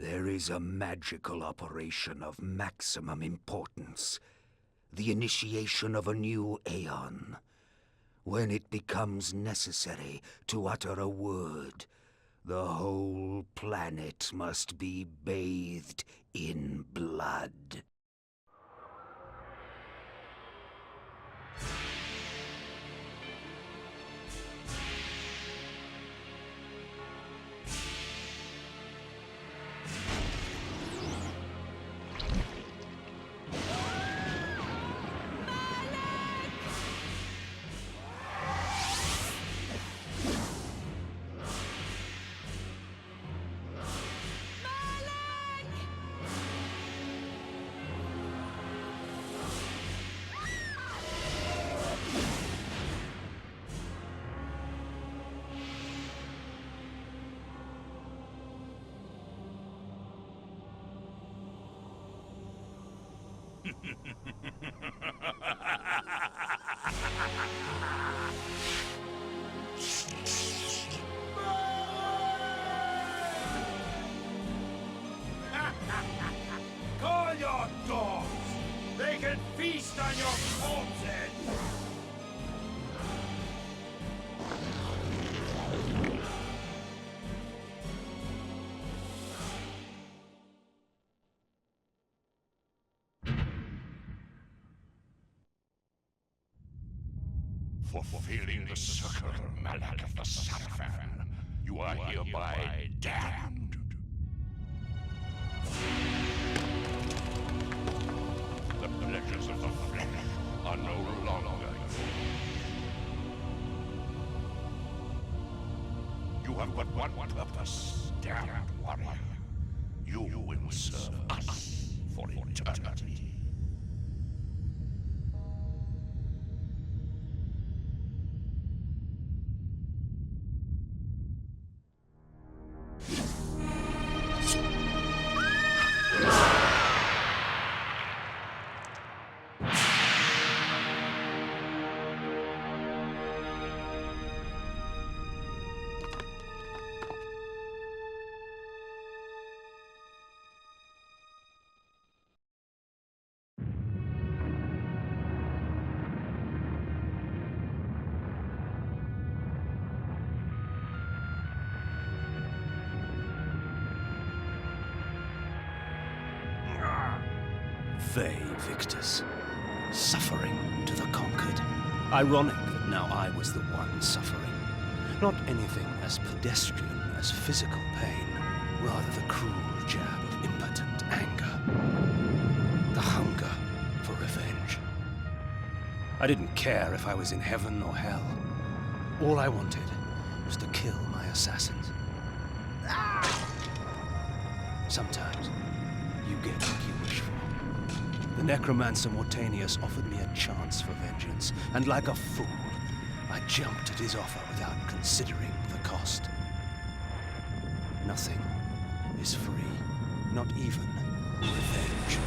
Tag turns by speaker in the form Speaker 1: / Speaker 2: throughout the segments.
Speaker 1: There is a magical operation of maximum importance. The initiation of a new Aeon. When it becomes necessary to utter a word, the whole planet must be bathed in blood.
Speaker 2: Call your dogs! They can feast on your corpses!
Speaker 3: For fulfilling the circle, Malak of the Sarafan, you are hereby damned. The pleasures of the flesh are no longer yours. You have but one purpose, damned warrior. You will serve us for eternity.
Speaker 4: They, victors, suffering to the conquered. Ironic that now I was the one suffering. Not anything as pedestrian as physical pain, rather the cruel jab of impotent anger. The hunger for revenge. I didn't care if I was in heaven or hell. All I wanted was to kill my assassins. Sometimes you get what you wish for. The necromancer Mortanius offered me a chance for vengeance, and like a fool, I jumped at his offer without considering the cost. Nothing is free, not even revenge.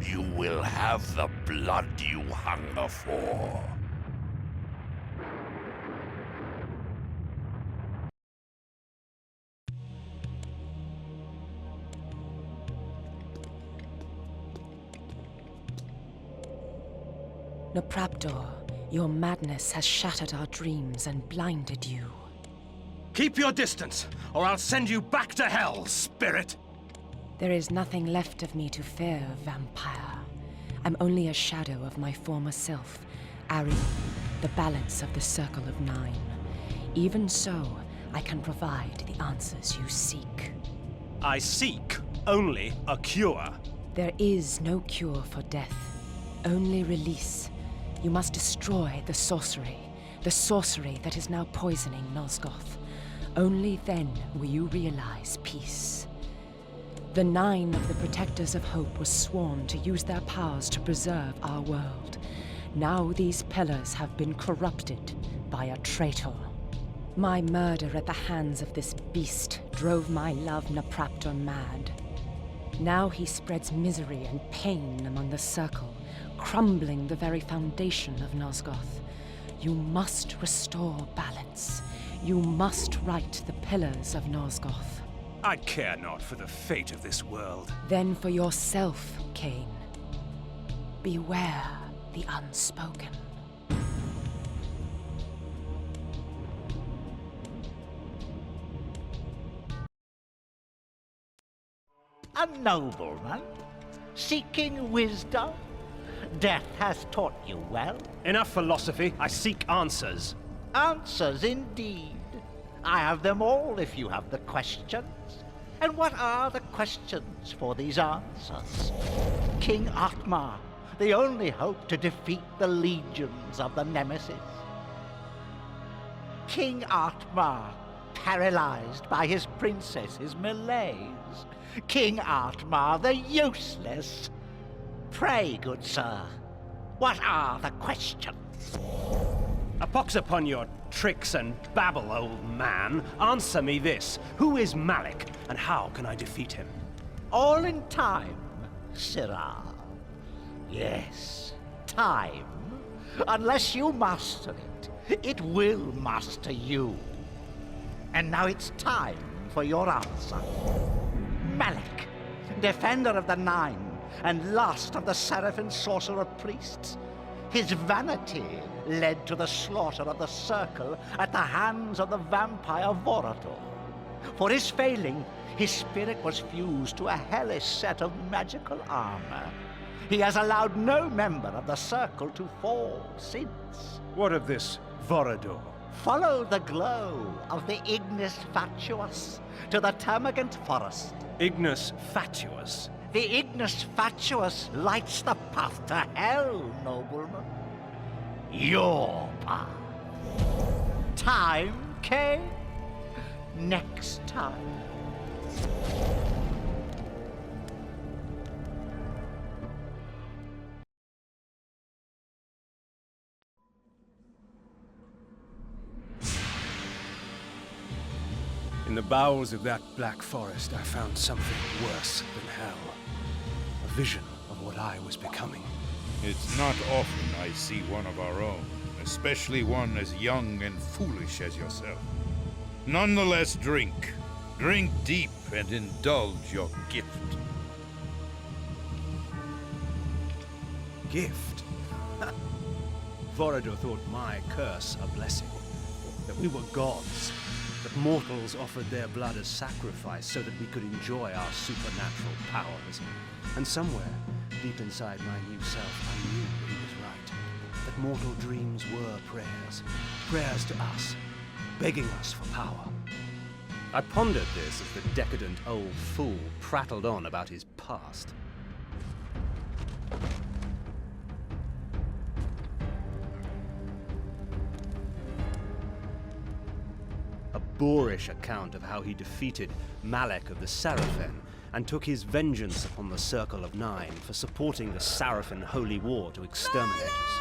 Speaker 3: You will have the blood you hunger for.
Speaker 5: Nopraptor, your madness has shattered our dreams and blinded you.
Speaker 4: Keep your distance, or I'll send you back to hell, spirit!
Speaker 5: There is nothing left of me to fear, vampire. I'm only a shadow of my former self, Ari, the balance of the Circle of Nine. Even so, I can provide the answers you seek.
Speaker 4: I seek only a cure.
Speaker 5: There is no cure for death, only release. You must destroy the sorcery that is now poisoning Nosgoth. Only then will you realize peace. The Nine of the Protectors of Hope were sworn to use their powers to preserve our world. Now these pillars have been corrupted by a traitor. My murder at the hands of this beast drove my love Nopraptor mad. Now he spreads misery and pain among the Circle, crumbling the very foundation of Nosgoth. You must restore balance. You must right the pillars of Nosgoth.
Speaker 4: I care not for the fate of this world.
Speaker 5: Then for yourself, Kain. Beware the unspoken.
Speaker 6: A nobleman, seeking wisdom. Death has taught you well.
Speaker 4: Enough philosophy. I seek answers.
Speaker 6: Answers indeed. I have them all if you have the questions. And what are the questions for these answers? King Atmar, the only hope to defeat the legions of the Nemesis. King Atmar, paralyzed by his princess's malaise. King Atmar, the useless. Pray, good sir, what are the questions?
Speaker 4: A pox upon your tricks and babble, old man. Answer me this. Who is Malik, and how can I defeat him?
Speaker 6: All in time, Sirrah. Yes, time. Unless you master it, it will master you. And now it's time for your answer. Malik, defender of the Nine, and last of the Seraphim sorcerer priests. His vanity led to the slaughter of the Circle at the hands of the vampire Vorador. For his failing, his spirit was fused to a hellish set of magical armor. He has allowed no member of the Circle to fall since.
Speaker 4: What of this Vorador?
Speaker 6: Follow the glow of the Ignis Fatuus to the Termagant Forest.
Speaker 4: Ignis Fatuus?
Speaker 6: The Ignis Fatuus lights the path to hell, nobleman. Your path. Time, Kain? Next time.
Speaker 4: In the bowels of that black forest, I found something worse than hell. A vision of what I was becoming.
Speaker 2: It's not often I see one of our own, especially one as young and foolish as yourself. Nonetheless, drink. Drink deep and indulge your gift.
Speaker 4: Gift? Vorador thought my curse a blessing. That we were gods. That mortals offered their blood as sacrifice so that we could enjoy our supernatural powers. And somewhere, deep inside my new self, I knew he was right. That mortal dreams were prayers. Prayers to us, begging us for power. I pondered this as the decadent old fool prattled on about his past. A boorish account of how he defeated Malek of the Seraphim and took his vengeance upon the Circle of Nine for supporting the Seraphim Holy War to exterminate us.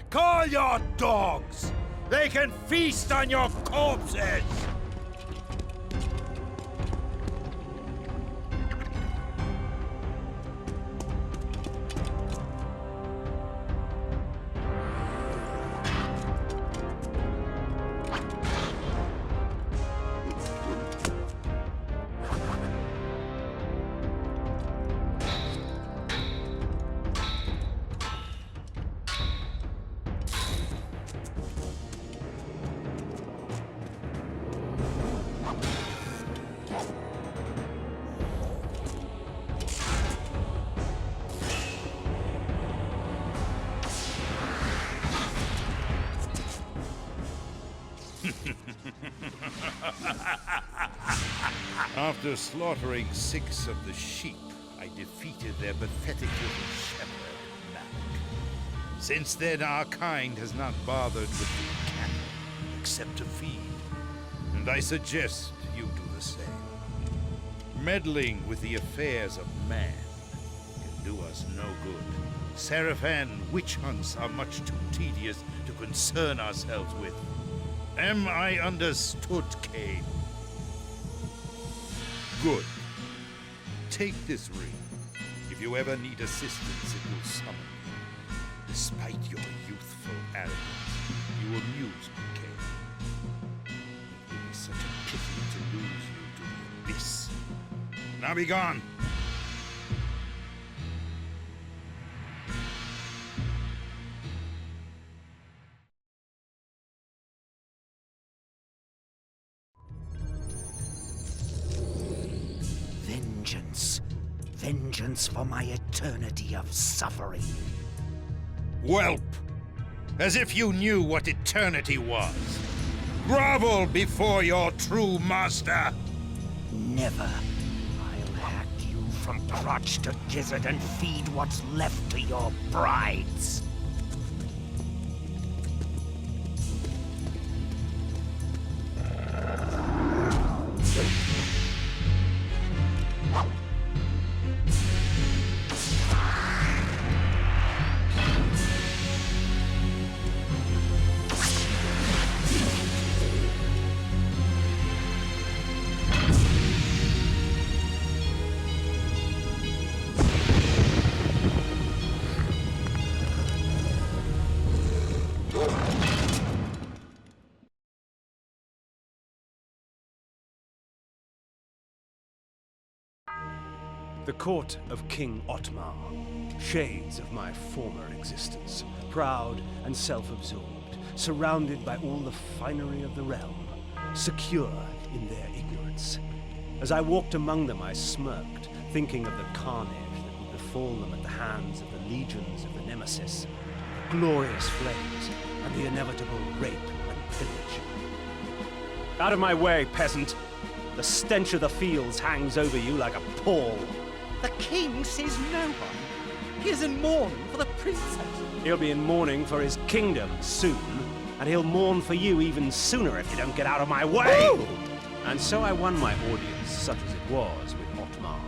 Speaker 2: Call your dogs! They can feast on your corpses! After slaughtering 6 of the sheep, I defeated their pathetic little shepherd, Malak. Since then, our kind has not bothered with the cattle, except to feed. And I suggest you do the same. Meddling with the affairs of man can do us no good. Seraphan witch hunts are much too tedious to concern ourselves with. Am I understood, Kain? Good. Take this ring. If you ever need assistance, it will summon you. Despite your youthful arrogance, you amuse me, Kain. It would be such a pity to lose you to the abyss. Now be gone!
Speaker 1: Vengeance. Vengeance for my eternity of suffering.
Speaker 2: Whelp! As if you knew what eternity was. Grovel before your true master!
Speaker 1: Never. I'll hack you from crotch to gizzard and feed what's left to your brides.
Speaker 4: The court of King Otmar, shades of my former existence, proud and self-absorbed, surrounded by all the finery of the realm, secure in their ignorance. As I walked among them, I smirked, thinking of the carnage that would befall them at the hands of the legions of the Nemesis, glorious flames, and the inevitable rape and pillage. Out of my way, peasant! The stench of the fields hangs over you like a pall.
Speaker 7: The king sees no one. He is in mourning for the princess.
Speaker 4: He'll be in mourning for his kingdom soon, and he'll mourn for you even sooner if you don't get out of my way! Woo! And so I won my audience, such as it was, with Otmar.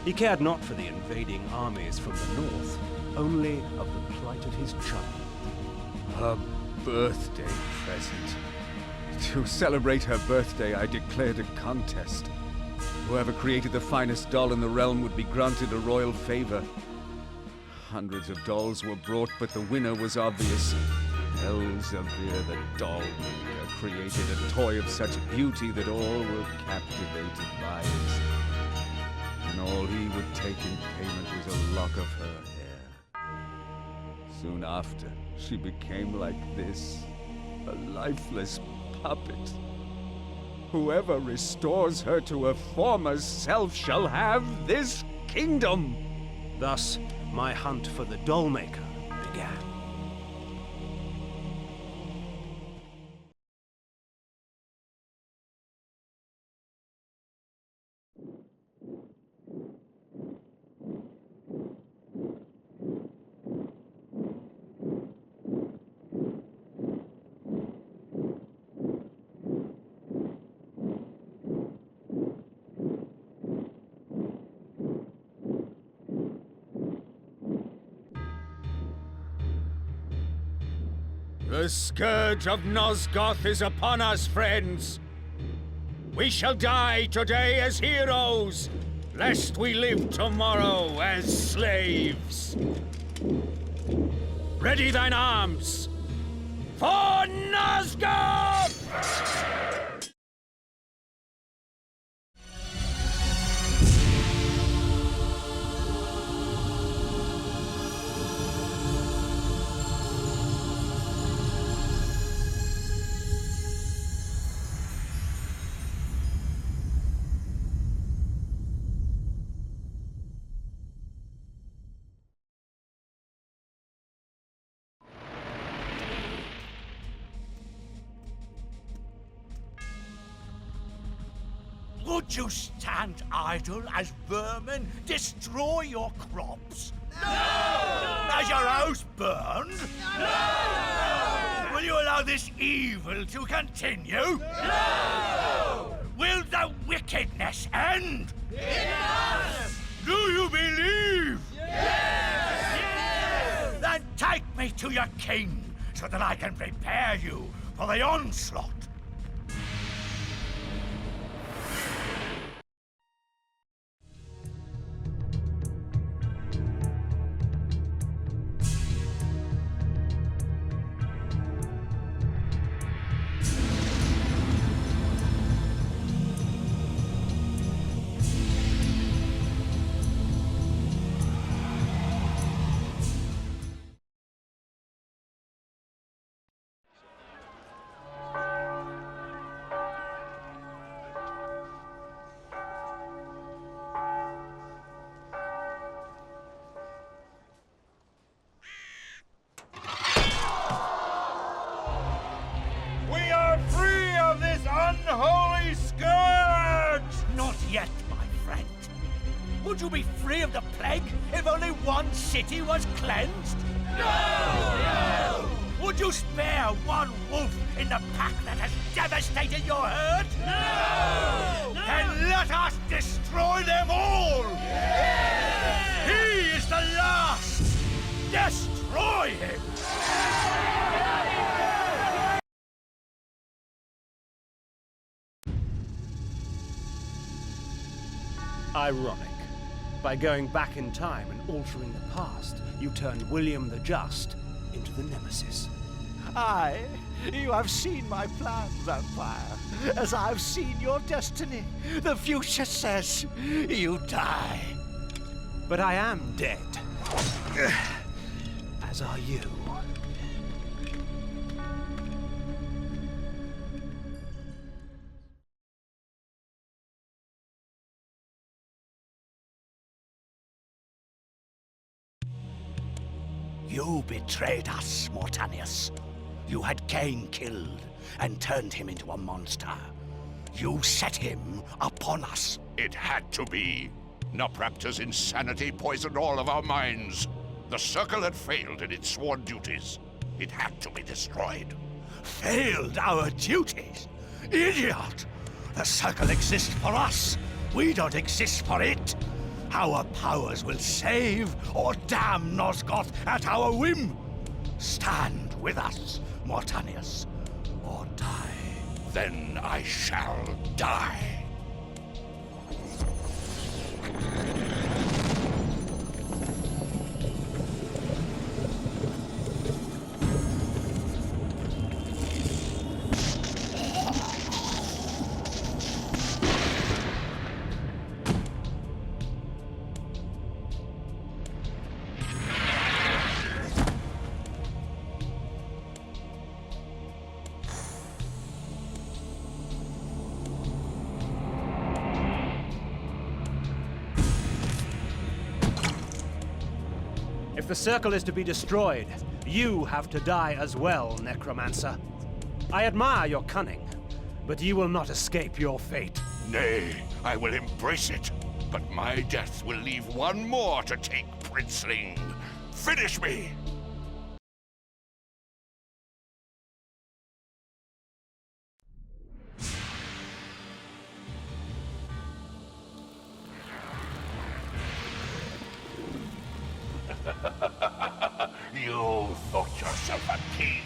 Speaker 4: He cared not for the invading armies from the north, only of the plight of his child.
Speaker 8: Her birthday present. To celebrate her birthday, I declared a contest. Whoever created the finest doll in the realm would be granted a royal favor. Hundreds of dolls were brought, but the winner was obvious. Elzevir, the doll maker, created a toy of such beauty that all were captivated by it. And all he would take in payment was a lock of her hair. Soon after, she became like this, a lifeless puppet. Whoever restores her to her former self shall have this kingdom.
Speaker 4: Thus, my hunt for the doll maker began.
Speaker 8: The scourge of Nosgoth is upon us, friends. We shall die today as heroes, lest we live tomorrow as slaves. Ready thine arms for Nosgoth!
Speaker 6: Would you stand idle as vermin destroy your crops? No! As your house burned? No! Will you allow this evil to continue? No! Will the wickedness end? Yes! Do you believe? Yes! Yes! Then take me to your king, so that I can prepare you for the onslaught.
Speaker 2: We are free of this unholy scourge!
Speaker 6: Not yet, my friend. Would you be free of the plague if only one city was cleansed? No! Would you spare one wolf in the pack that has devastated your herd? No! Then let us destroy them all! Yes! He is the last! Destroy him!
Speaker 4: Ironic. By going back in time and altering the past, you turned William the Just into the Nemesis.
Speaker 6: Aye, you have seen my plan, vampire, as I've seen your destiny. The future says you die.
Speaker 4: But I am dead. As are you.
Speaker 6: You betrayed us, Mortanius. You had Kain killed and turned him into a monster. You set him upon us.
Speaker 3: It had to be. Nopraptor's insanity poisoned all of our minds. The Circle had failed in its sworn duties. It had to be destroyed.
Speaker 6: Failed our duties? Idiot! The Circle exists for us. We don't exist for it. Our powers will save or damn Nosgoth at our whim. Stand with us, Mortanius, or die.
Speaker 3: Then I shall die.
Speaker 4: If the Circle is to be destroyed, you have to die as well, Necromancer. I admire your cunning, but you will not escape your fate.
Speaker 3: Nay, I will embrace it. But my death will leave one more to take, Princeling. Finish me! You thought yourself a king,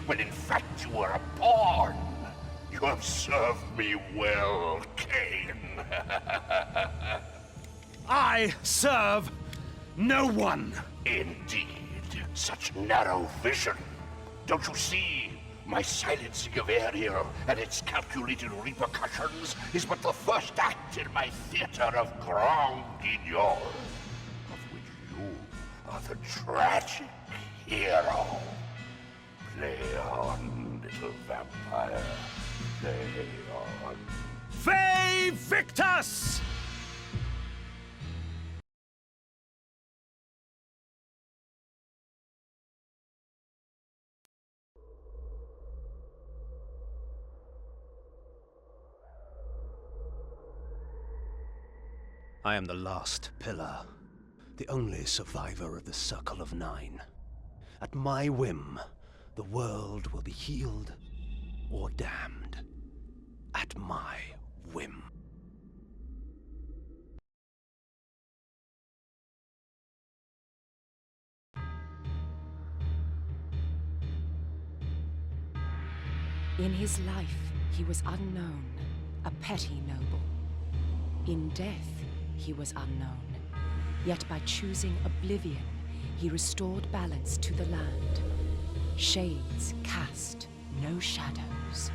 Speaker 3: when in fact you were a pawn. You have served me well, Kain.
Speaker 4: I serve no one.
Speaker 3: Indeed, such narrow vision. Don't you see? My silencing of Ariel and its calculated repercussions is but the first act in my theater of Grand Guignol, of which you are the tragic hero. Play on, little vampire. Play on.
Speaker 4: Ve Victus! I am the last pillar, the only survivor of the Circle of Nine. At my whim, the world will be healed or damned. At my whim.
Speaker 5: In his life, he was unknown, a petty noble. In death, he was unknown. Yet by choosing oblivion, he restored balance to the land. Shades cast no shadows.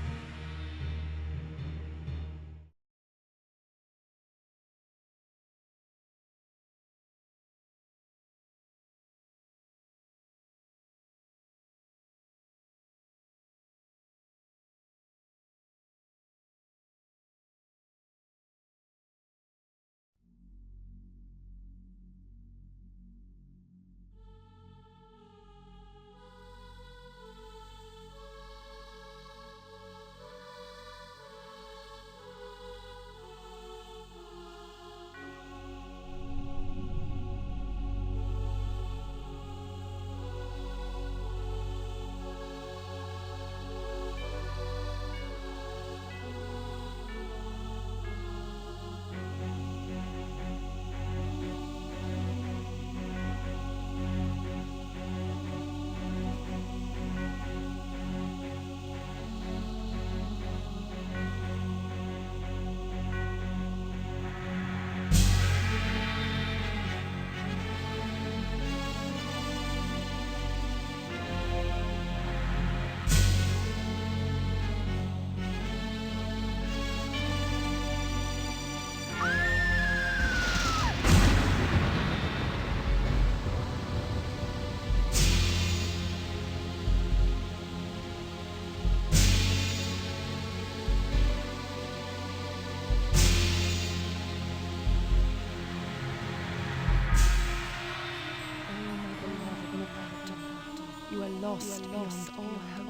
Speaker 5: You are lost beyond all hope.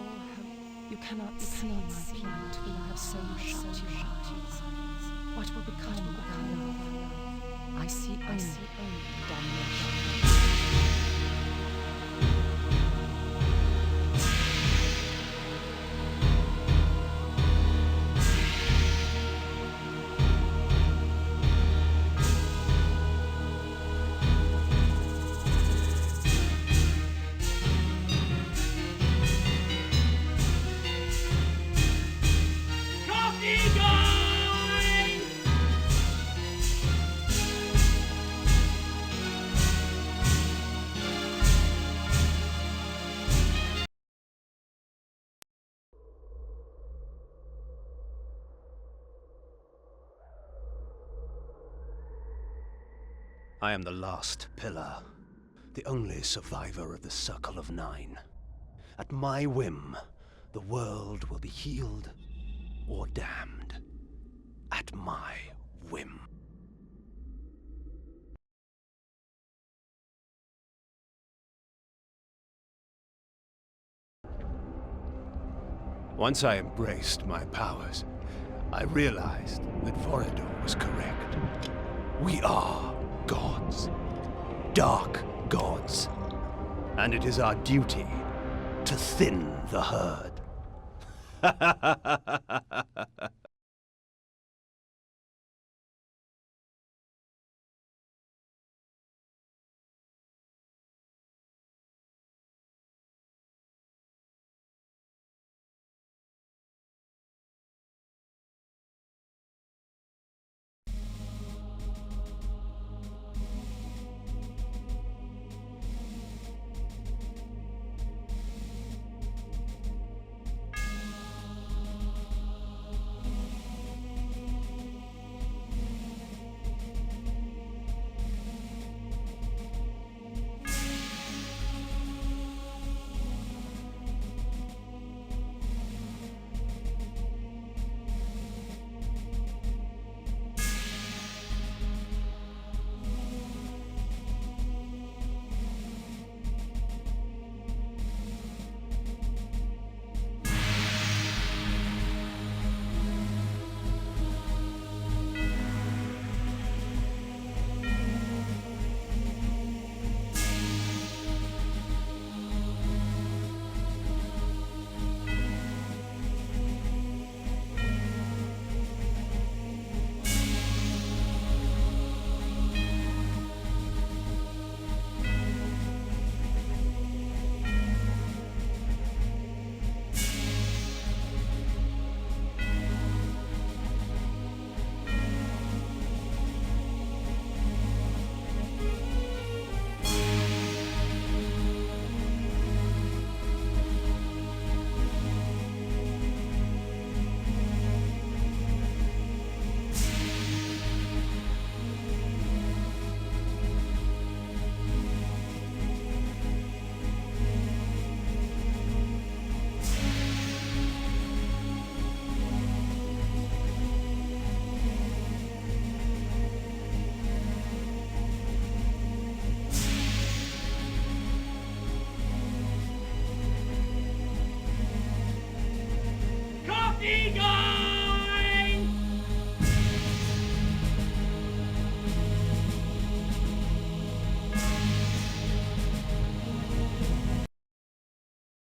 Speaker 5: You cannot see my plight, for you have so shut your eyes. What will become of our love? I see only damnation.
Speaker 4: I am the last pillar, the only survivor of the Circle of Nine. At my whim, the world will be healed or damned. At my whim. Once I embraced my powers, I realized that Vorador was correct. We are gods. Dark gods. And it is our duty to thin the herd.